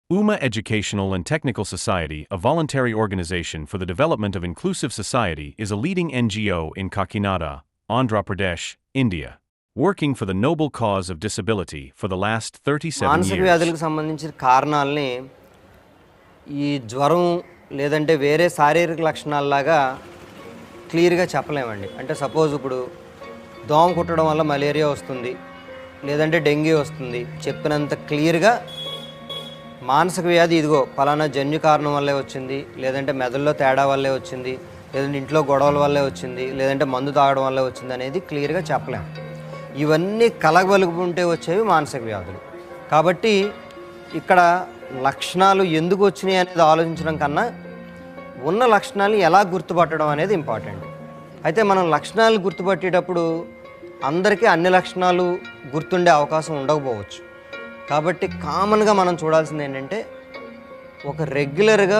UMA Educational and Technical Society, a voluntary organization for the development of inclusive society, is a leading NGO in Kakinada, Andhra Pradesh, India, working for the noble cause of disability for the last 37 మానసిక years. వ్యాధులకు సంబంధించిన కారణాలని ఈ జ్వరం లేదంటే వేరే శారీరక లక్షణాలలాగా క్లియర్గా చెప్పలేమండి. అంటే సపోజ్ ఇప్పుడు దోమ కుట్టడం వల్ల మలేరియా వస్తుంది, లేదంటే డెంగ్యూ వస్తుంది చెప్పినంత క్లియర్గా మానసిక వ్యాధి ఇదిగో పలానా జన్యు కారణం వల్లే వచ్చింది, లేదంటే మెదడులో తేడా వల్లే వచ్చింది, లేదంటే ఇంట్లో గొడవల వల్లే వచ్చింది, లేదంటే మందు తాగడం వల్లే వచ్చింది అనేది క్లియర్గా చెప్పలేము. ఇవన్నీ కలగలుగుంటే వచ్చేవి మానసిక వ్యాధులు. కాబట్టి ఇక్కడ లక్షణాలు ఎందుకు వచ్చినాయి అనేది ఆలోచించడం కన్నా ఉన్న లక్షణాలు ఎలా గుర్తుపట్టడం అనేది ఇంపార్టెంట్. అయితే మనం లక్షణాలు గుర్తుపట్టేటప్పుడు అందరికీ అన్ని లక్షణాలు గుర్తుండే అవకాశం ఉండకపోవచ్చు. కాబట్టి కామన్గా మనం చూడాల్సింది ఏంటంటే ఒక రెగ్యులర్గా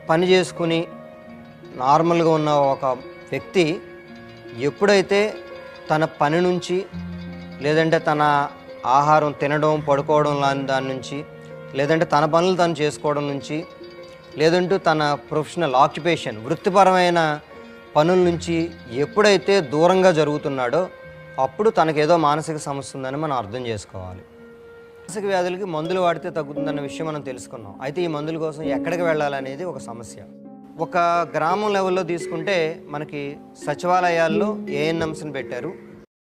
పని చేసుకుని నార్మల్గా ఉన్న ఒక వ్యక్తి ఎప్పుడైతే తన పని నుంచి లేదంటే తన ఆహారం తినడం పడుకోవడం లాంటి దాని నుంచి లేదంటే తన పనులు తను చేసుకోవడం నుంచి లేదంటూ తన ప్రొఫెషనల్ ఆక్యుపేషన్ వృత్తిపరమైన పనుల నుంచి ఎప్పుడైతే దూరంగా జరుగుతున్నాడో అప్పుడు తనకేదో మానసిక సమస్య ఉందని మనం అర్థం చేసుకోవాలి. మానసిక వ్యాధులకి మందులు వాడితే తగ్గుతుందన్న విషయం మనం తెలుసుకున్నాం. అయితే ఈ మందుల కోసం ఎక్కడికి వెళ్ళాలనేది ఒక సమస్య. ఒక గ్రామం లెవెల్లో తీసుకుంటే మనకి సచివాలయాల్లో ఏఎన్ఎంస్ని పెట్టారు.